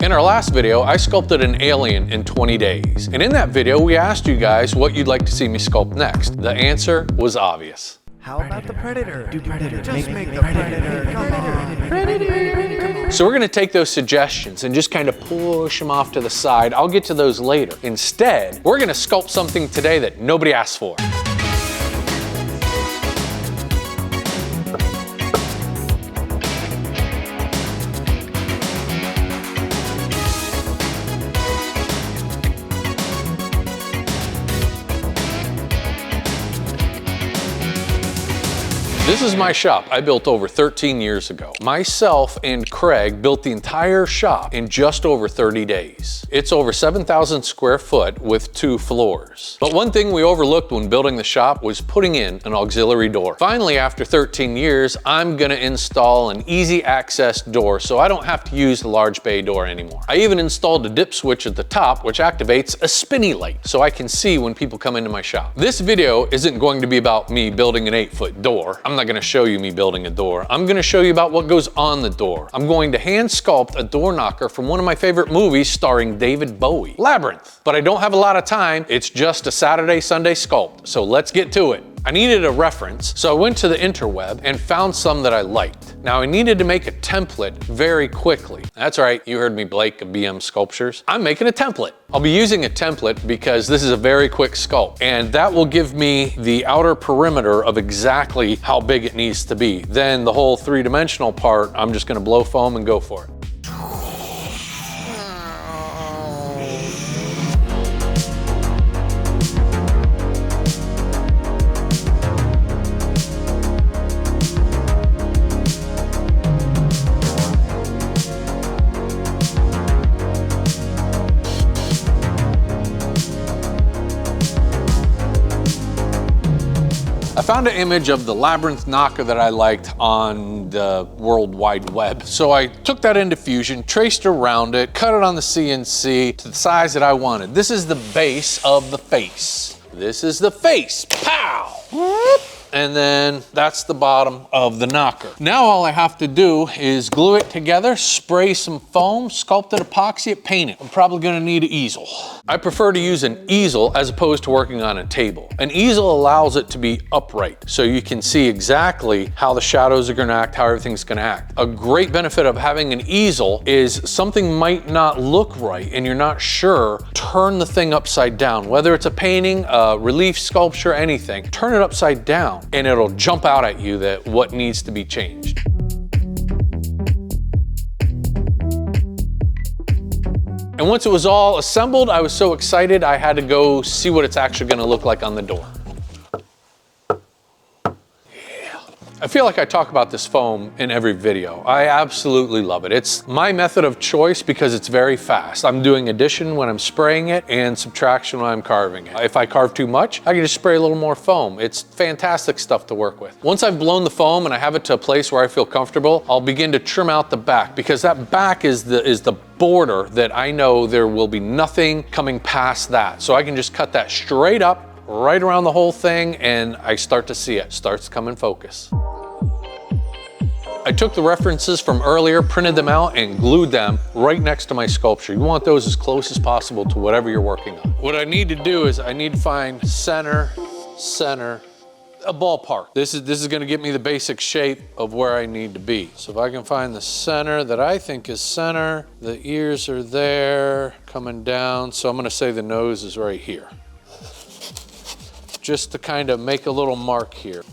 In our last video, I sculpted an alien in 20 days. And in that video, we asked you guys what you'd like to see me sculpt next. The answer was obvious. How about the Predator? Do Predator. Just make the Predator. Come on. Predator. So we're gonna take those suggestions and just kind of push them off to the side. I'll get to those later. Instead, we're gonna sculpt something today that nobody asked for. This is my shop I built over 13 years ago. Myself and Craig built the entire shop in just over 30 days. It's over 7,000 square foot with 2 floors. But one thing we overlooked when building the shop was putting in an auxiliary door. Finally, after 13 years, I'm gonna install an easy access door so I don't have to use the large bay door anymore. I even installed a dip switch at the top which activates a spinny light so I can see when people come into my shop. This video isn't going to be about me building an 8-foot door. I'm not gonna show you me building a door. I'm gonna show you about what goes on the door. I'm going to hand sculpt a door knocker from one of my favorite movies starring David Bowie, Labyrinth. But I don't have a lot of time. It's just a Saturday, Sunday sculpt. So let's get to it. I needed a reference, so I went to the interweb and found some that I liked. Now I needed to make a template very quickly. That's right, you heard me, Blake of BM Sculptures. I'm making a template. I'll be using a template because this is a very quick sculpt, and that will give me the outer perimeter of exactly how big it needs to be. Then the whole 3-dimensional part, I'm just gonna blow foam and go for it. I found an image of the Labyrinth knocker that I liked on the World Wide Web. So I took that into Fusion, traced around it, cut it on the CNC to the size that I wanted. This is the base of the face. This is the face, pow! And then that's the bottom of the knocker. Now all I have to do is glue it together, spray some foam, sculpt it, epoxy it, paint it. I'm probably gonna need an easel. I prefer to use an easel as opposed to working on a table. An easel allows it to be upright, so you can see exactly how the shadows are gonna act, how everything's gonna act. A great benefit of having an easel is something might not look right and you're not sure, turn the thing upside down. Whether it's a painting, a relief sculpture, anything, turn it upside down and it'll jump out at you that what needs to be changed. And once it was all assembled, I was so excited I had to go see what it's actually gonna look like on the door. I feel like I talk about this foam in every video. I absolutely love it. It's my method of choice because it's very fast. I'm doing addition when I'm spraying it and subtraction when I'm carving it. If I carve too much, I can just spray a little more foam. It's fantastic stuff to work with. Once I've blown the foam and I have it to a place where I feel comfortable, I'll begin to trim out the back because that back is the border that I know there will be nothing coming past that. So I can just cut that straight up, right around the whole thing, and I start to see it. Starts to come in focus. I took the references from earlier, printed them out, and glued them right next to my sculpture. You want those as close as possible to whatever you're working on. What I need to do is I need to find center, a ballpark. This is gonna get me the basic shape of where I need to be. So if I can find the center that I think is center, the ears are there, coming down. So I'm gonna say the nose is right here. Just to kind of make a little mark here.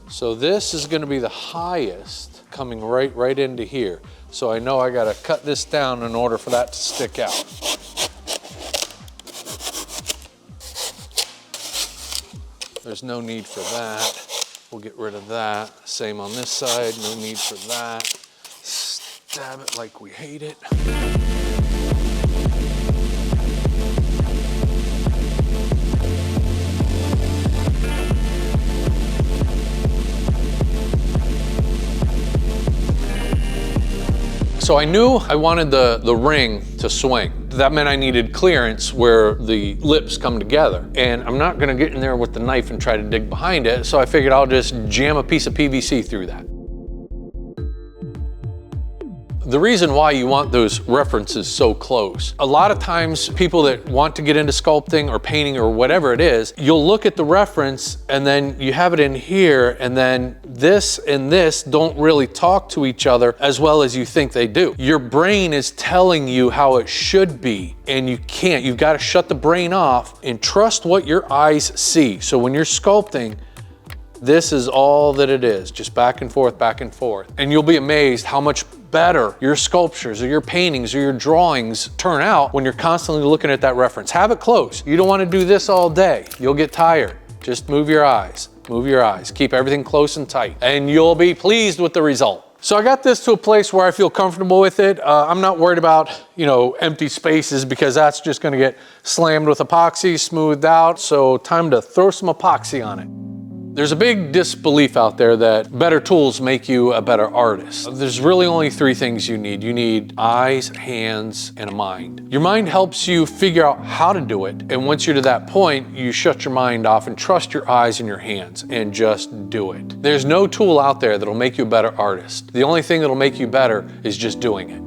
So this is gonna be the highest coming right into here. So I know I gotta cut this down in order for that to stick out. There's no need for that. We'll get rid of that. Same on this side, no need for that. Stab it like we hate it. So I knew I wanted the ring to swing. That meant I needed clearance where the lips come together. And I'm not gonna get in there with the knife and try to dig behind it, so I figured I'll just jam a piece of PVC through that. The reason why you want those references so close, a lot of times people that want to get into sculpting or painting or whatever it is, you'll look at the reference and then you have it in here, and then this and this don't really talk to each other as well as you think they do. Your brain is telling you how it should be, and you can't. You've got to shut the brain off and trust what your eyes see. So when you're sculpting, this is all that it is, just back and forth, back and forth. And you'll be amazed how much better your sculptures or your paintings or your drawings turn out when you're constantly looking at that reference. Have it close. You don't want to do this all day. You'll get tired. Just move your eyes. Move your eyes. Keep everything close and tight, and you'll be pleased with the result. So I got this to a place where I feel comfortable with it. I'm not worried about, empty spaces, because that's just gonna get slammed with epoxy, smoothed out. So time to throw some epoxy on it. There's a big disbelief out there that better tools make you a better artist. There's really only three things you need. You need eyes, hands, and a mind. Your mind helps you figure out how to do it. And once you're to that point, you shut your mind off and trust your eyes and your hands and just do it. There's no tool out there that'll make you a better artist. The only thing that'll make you better is just doing it.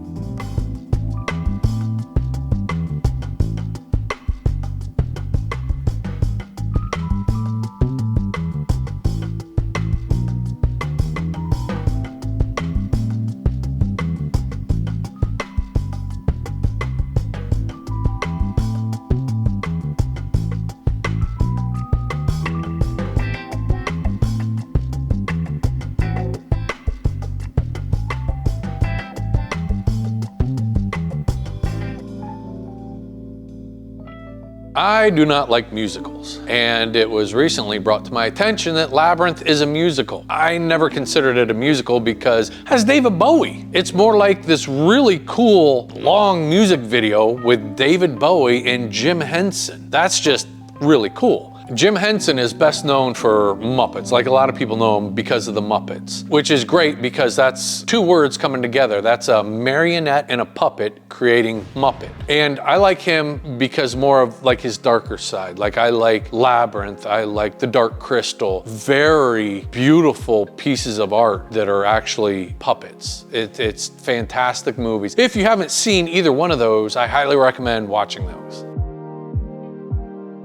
I do not like musicals, and it was recently brought to my attention that Labyrinth is a musical. I never considered it a musical because it has David Bowie. It's more like this really cool long music video with David Bowie and Jim Henson. That's just really cool. Jim Henson is best known for Muppets, like a lot of people know him because of the Muppets, which is great because that's two words coming together. That's a marionette and a puppet creating Muppet. And I like him because more of like his darker side. Like I like Labyrinth, I like The Dark Crystal. Very beautiful pieces of art that are actually puppets. It's fantastic movies. If you haven't seen either one of those, I highly recommend watching those.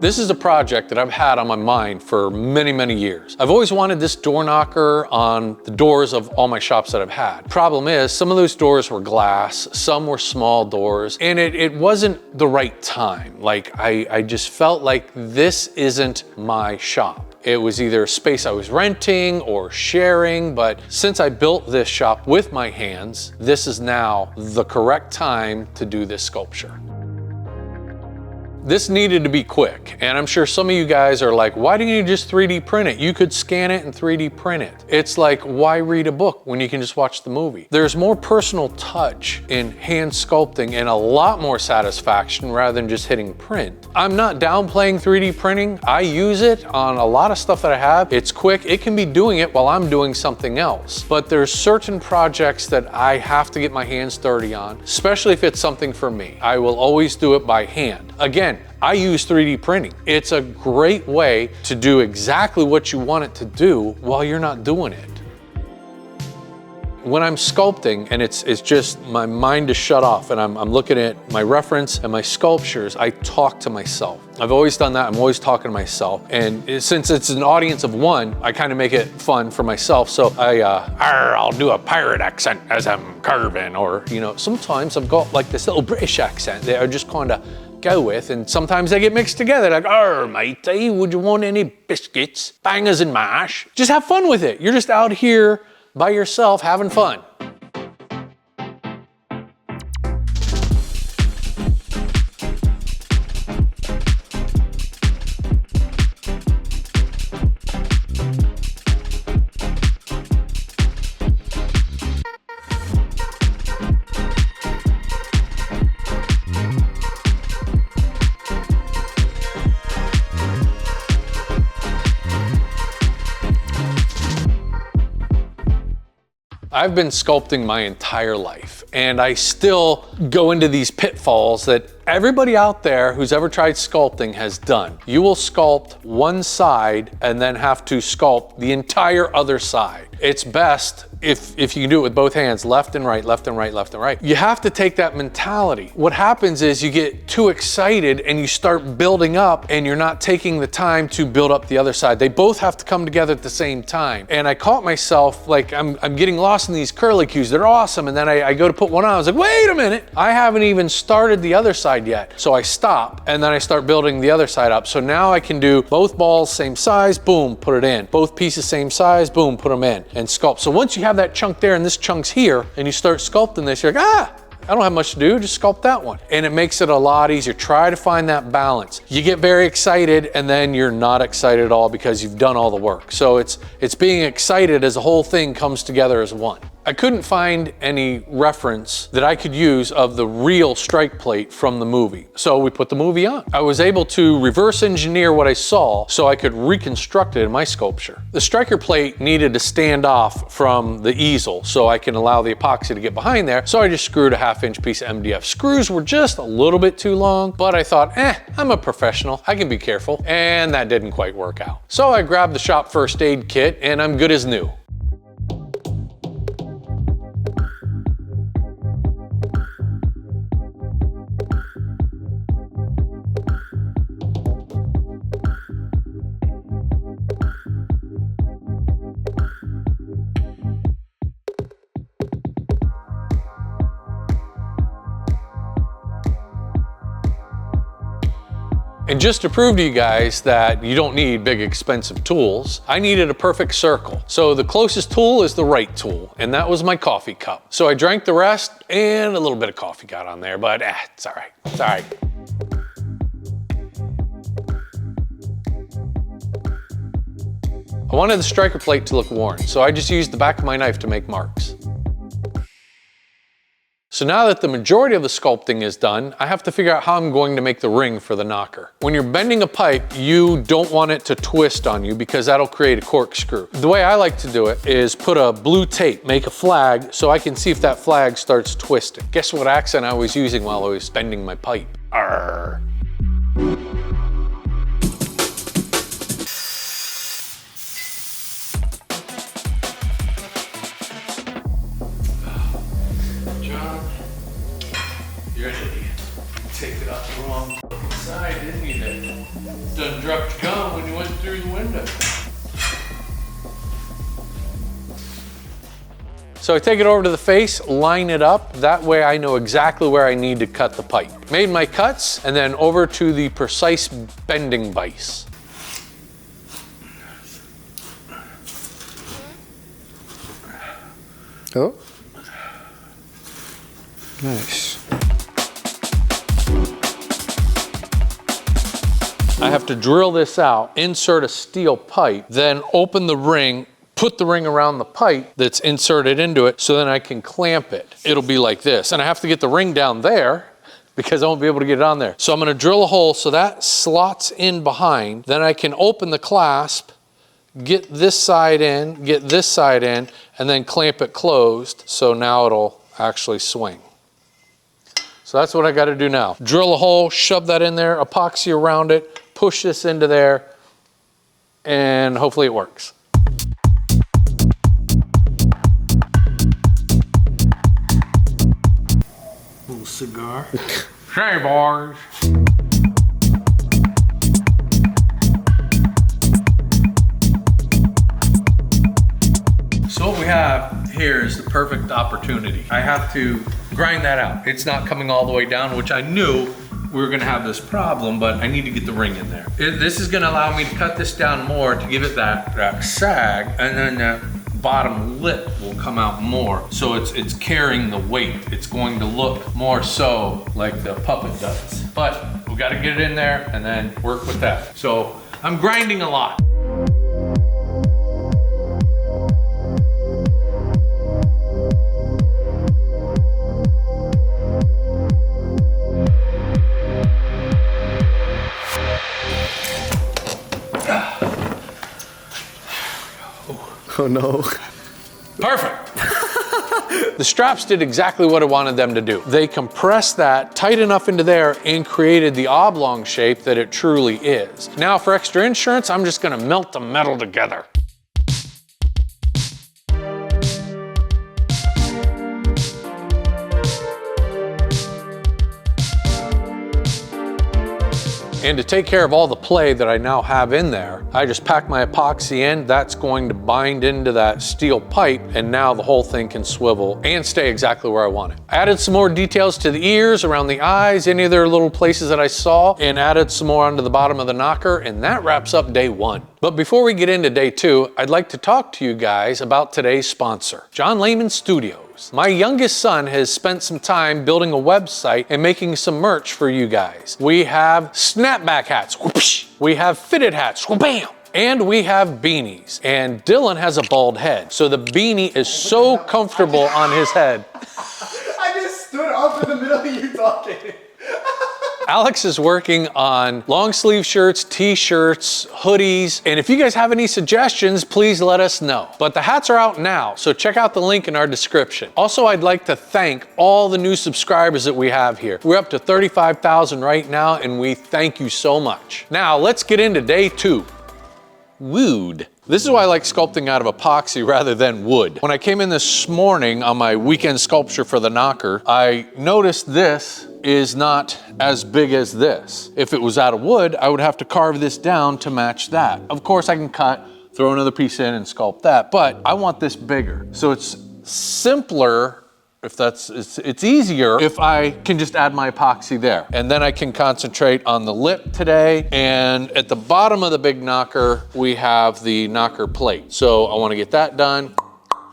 This is a project that I've had on my mind for many, many years. I've always wanted this door knocker on the doors of all my shops that I've had. Problem is, some of those doors were glass, some were small doors, and it wasn't the right time. Like, I just felt like this isn't my shop. It was either a space I was renting or sharing, but since I built this shop with my hands, this is now the correct time to do this sculpture. This needed to be quick, and I'm sure some of you guys are like, why didn't you just 3D print it? You could scan it and 3D print it. It's like, why read a book when you can just watch the movie? There's more personal touch in hand sculpting and a lot more satisfaction rather than just hitting print. I'm not downplaying 3D printing. I use it on a lot of stuff that I have. It's quick. It can be doing it while I'm doing something else. But there's certain projects that I have to get my hands dirty on, especially if it's something for me. I will always do it by hand. Again, I use 3D printing. It's a great way to do exactly what you want it to do while you're not doing it. When I'm sculpting and it's just my mind is shut off and I'm looking at my reference and my sculptures, I talk to myself. I've always done that. I'm always talking to myself. And since it's an audience of one, I kind of make it fun for myself. So I'll do a pirate accent as I'm carving, or, sometimes I've got like this little British accent that I just kind of go with, and sometimes they get mixed together, like, matey, would you want any biscuits, bangers and mash? Just have fun with it. You're just out here by yourself having fun. I've been sculpting my entire life, and I still go into these pitfalls that everybody out there who's ever tried sculpting has done. You will sculpt one side and then have to sculpt the entire other side. It's best if you can do it with both hands, left and right, left and right, left and right. You have to take that mentality. What happens is you get too excited and you start building up and you're not taking the time to build up the other side. They both have to come together at the same time. And I caught myself like I'm getting lost in these curlicues. They're awesome. And then I go to put one on. I was like, wait a minute. I haven't even started the other side yet. So I stop and then I start building the other side up. So now I can do both balls same size, boom, put it in. Both pieces same size, boom, put them in and sculpt. So once you have that chunk there and this chunk's here and you start sculpting this, you're like, I don't have much to do, just sculpt that one. And it makes it a lot easier. Try to find that balance. You get very excited and then you're not excited at all because you've done all the work. So it's being excited as the whole thing comes together as one. I couldn't find any reference that I could use of the real strike plate from the movie. So we put the movie on. I was able to reverse engineer what I saw so I could reconstruct it in my sculpture. The striker plate needed to stand off from the easel so I can allow the epoxy to get behind there. So I just screwed a 1/2-inch piece of MDF. Screws were just a little bit too long, but I thought, I'm a professional. I can be careful. And that didn't quite work out. So I grabbed the shop first aid kit and I'm good as new. And just to prove to you guys that you don't need big expensive tools, I needed a perfect circle. So the closest tool is the right tool, and that was my coffee cup. So I drank the rest and a little bit of coffee got on there, but it's all right, it's all right. I wanted the striker plate to look worn, so I just used the back of my knife to make marks. So now that the majority of the sculpting is done, I have to figure out how I'm going to make the ring for the knocker. When you're bending a pipe, you don't want it to twist on you because that'll create a corkscrew. The way I like to do it is put a blue tape, make a flag, so I can see if that flag starts twisting. Guess what accent I was using while I was bending my pipe? Arr. You're an idiot. You take it out the wrong side, didn't you? That done dropped your gum when you went through the window. So I take it over to the face, line it up. That way I know exactly where I need to cut the pipe. Made my cuts, and then over to the precise bending vise. Oh. Nice. I have to drill this out, insert a steel pipe, then open the ring, put the ring around the pipe that's inserted into it, so then I can clamp it. It'll be like this. And I have to get the ring down there because I won't be able to get it on there. So I'm gonna drill a hole so that slots in behind. Then I can open the clasp, get this side in, get this side in, and then clamp it closed. So now it'll actually swing. So that's what I gotta do now. Drill a hole, shove that in there, epoxy around it, push this into there, and hopefully it works. Little cigar. Hey, boys. So what we have here is the perfect opportunity. I have to grind that out. It's not coming all the way down, which I knew we were gonna have this problem, but I need to get the ring in there. This is gonna allow me to cut this down more to give it that sag, and then that bottom lip will come out more. So it's carrying the weight. It's going to look more so like the puppet does. But we gotta get it in there and then work with that. So I'm grinding a lot. Oh no. Perfect. The straps did exactly what I wanted them to do. They compressed that tight enough into there and created the oblong shape that it truly is. Now for extra insurance, I'm just gonna melt the metal together. And to take care of all the play that I now have in there, I just pack my epoxy in. That's going to bind into that steel pipe, and now the whole thing can swivel and stay exactly where I want it. I added some more details to the ears, around the eyes, any other little places that I saw, and added some more onto the bottom of the knocker, and that wraps up day 1. But before we get into day 2, I'd like to talk to you guys about today's sponsor, John Layman Studios. My youngest son has spent some time building a website and making some merch for you guys. We have snapback hats, whoosh. We have fitted hats, bam. And we have beanies. And Dylan has a bald head, so the beanie is so comfortable on his head. I just stood up in the middle of you talking. Alex is working on long sleeve shirts, t-shirts, hoodies, and if you guys have any suggestions, please let us know. But the hats are out now, so check out the link in our description. Also, I'd like to thank all the new subscribers that we have here. We're up to 35,000 right now, and we thank you so much. Now, let's get into day 2. Wood. This is why I like sculpting out of epoxy rather than wood. When I came in this morning on my weekend sculpture for the knocker, I noticed this is not as big as this. If it was out of wood, I would have to carve this down to match that. Of course, I can cut, throw another piece in and sculpt that, but I want this bigger. So it's simpler, it's easier if I can just add my epoxy there. And then I can concentrate on the lip today. And at the bottom of the big knocker, we have the knocker plate. So I want to get that done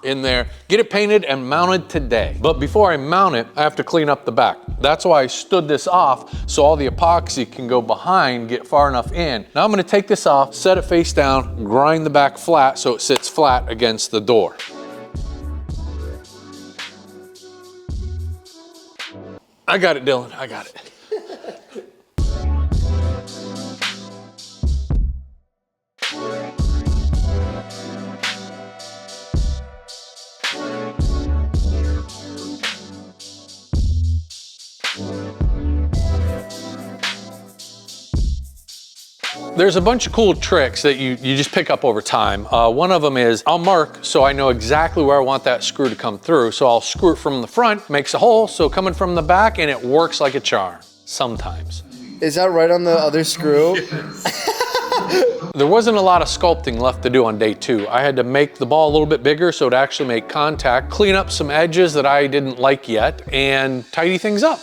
in there, get it painted and mounted today. But before I mount it, I have to clean up the back. That's why I stood this off so all the epoxy can go behind, get far enough in. Now I'm going to take this off, set it face down, grind the back flat so it sits flat against the door. I got it, Dylan, I got it. There's a bunch of cool tricks that you just pick up over time. One of them is I'll mark so I know exactly where I want that screw to come through. So I'll screw it from the front, makes a hole, so coming from the back, and it works like a charm, sometimes. Is that right on the other screw? There wasn't a lot of sculpting left to do on day 2. I had to make the ball a little bit bigger so it actually make contact, clean up some edges that I didn't like yet, and tidy things up.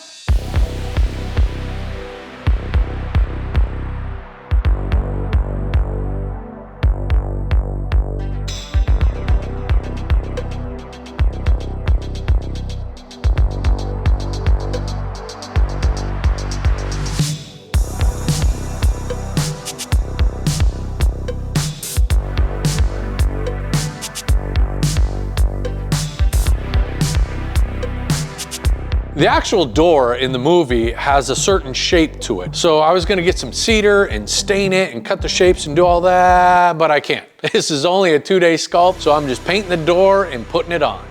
The actual door in the movie has a certain shape to it. So I was gonna get some cedar and stain it and cut the shapes and do all that, but I can't. This is only a 2-day sculpt, so I'm just painting the door and putting it on.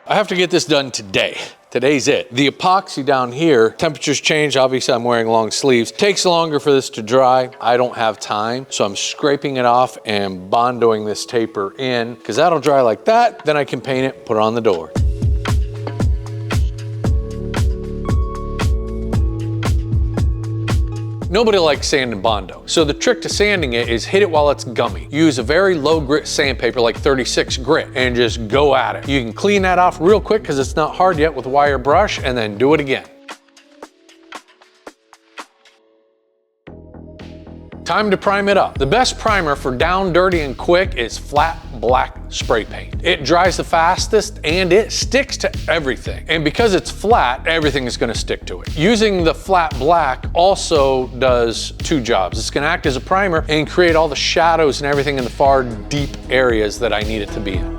I have to get this done today. Today's it. The epoxy down here, temperatures change. Obviously, I'm wearing long sleeves. Takes longer for this to dry. I don't have time, so I'm scraping it off and bondoing this taper in, because that'll dry like that. Then I can paint it, put it on the door. Nobody likes sanding Bondo. So the trick to sanding it is hit it while it's gummy. Use a very low grit sandpaper like 36 grit and just go at it. You can clean that off real quick because it's not hard yet with a wire brush, and then do it again. Time to prime it up. The best primer for down dirty and quick is flat black spray paint. It dries the fastest and it sticks to everything. And because it's flat, everything is gonna stick to it. Using the flat black also does 2 jobs. It's gonna act as a primer and create all the shadows and everything in the far deep areas that I need it to be in.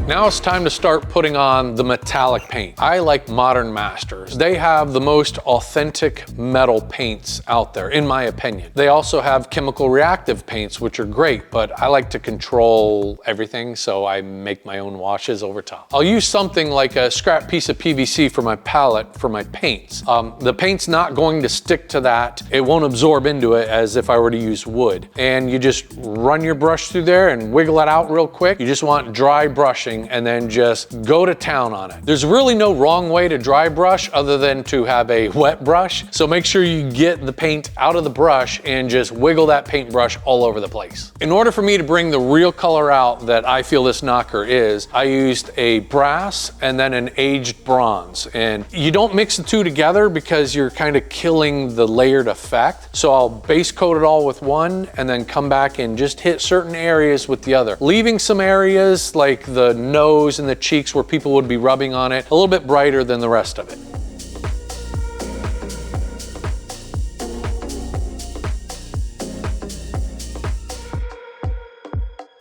Now it's time to start putting on the metallic paint. I like Modern Masters. They have the most authentic metal paints out there, in my opinion. They also have chemical reactive paints, which are great, but I like to control everything, so I make my own washes over top. I'll use something like a scrap piece of PVC for my palette for my paints. The paint's not going to stick to that. It won't absorb into it as if I were to use wood. And you just run your brush through there and wiggle it out real quick. You just want dry brushing and then just go to town on it. There's really no wrong way to dry brush other than to have a wet brush. So make sure you get the paint out of the brush and just wiggle that paintbrush all over the place. In order for me to bring the real color out that I feel this knocker is, I used a brass and then an aged bronze. And you don't mix the two together because you're kind of killing the layered effect. So I'll base coat it all with one and then come back and just hit certain areas with the other, leaving some areas like the nose and the cheeks where people would be rubbing on it a little bit brighter than the rest of it.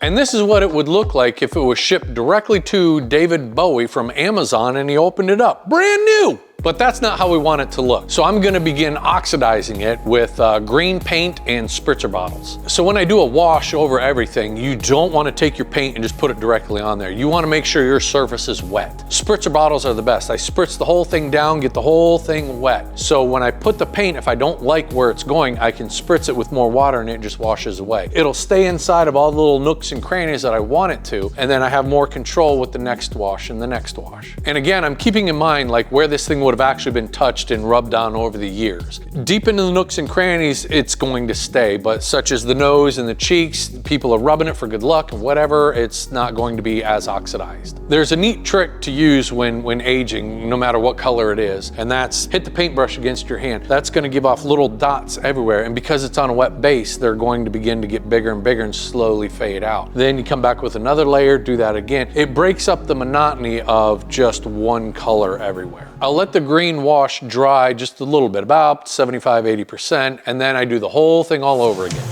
And this is what it would look like if it was shipped directly to David Bowie from Amazon and he opened it up, brand new. But that's not how we want it to look. So I'm gonna begin oxidizing it with green paint and spritzer bottles. So when I do a wash over everything, you don't wanna take your paint and just put it directly on there. You wanna make sure your surface is wet. Spritzer bottles are the best. I spritz the whole thing down, get the whole thing wet. So when I put the paint, if I don't like where it's going, I can spritz it with more water and it just washes away. It'll stay inside of all the little nooks and crannies that I want it to, and then I have more control with the next wash and the next wash. And again, I'm keeping in mind like where this thing would have actually been touched and rubbed on over the years. Deep into the nooks and crannies, it's going to stay, but such as the nose and the cheeks, people are rubbing it for good luck and whatever, it's not going to be as oxidized. There's a neat trick to use when aging, no matter what color it is, and that's hit the paintbrush against your hand. That's going to give off little dots everywhere, and because it's on a wet base, they're going to begin to get bigger and bigger and slowly fade out. Then you come back with another layer, do that again. It breaks up the monotony of just one color everywhere. I'll let the green wash dry just a little bit, about 75–80%, and then I do the whole thing all over again.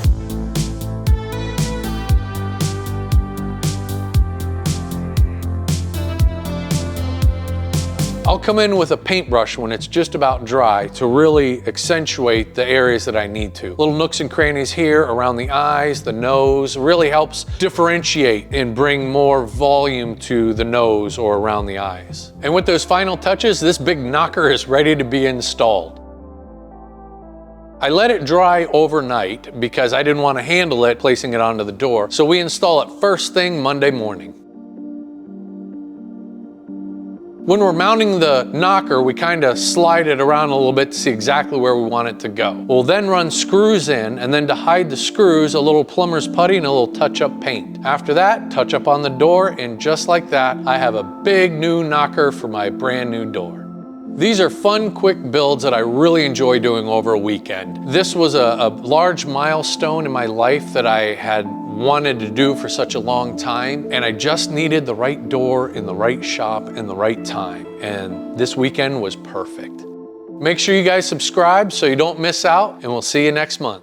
I'll come in with a paintbrush when it's just about dry to really accentuate the areas that I need to. Little nooks and crannies here around the eyes, the nose, really helps differentiate and bring more volume to the nose or around the eyes. And with those final touches, this big knocker is ready to be installed. I let it dry overnight because I didn't want to handle it placing it onto the door, so we install it first thing Monday morning. When we're mounting the knocker, we kind of slide it around a little bit to see exactly where we want it to go. We'll then run screws in, and then to hide the screws, a little plumber's putty and a little touch-up paint. After that, touch up on the door, and just like that, I have a big new knocker for my brand new door. These are fun, quick builds that I really enjoy doing over a weekend. This was a large milestone in my life that I had wanted to do for such a long time, and I just needed the right door in the right shop in the right time, and this weekend was perfect. Make sure you guys subscribe so you don't miss out, and we'll see you next month.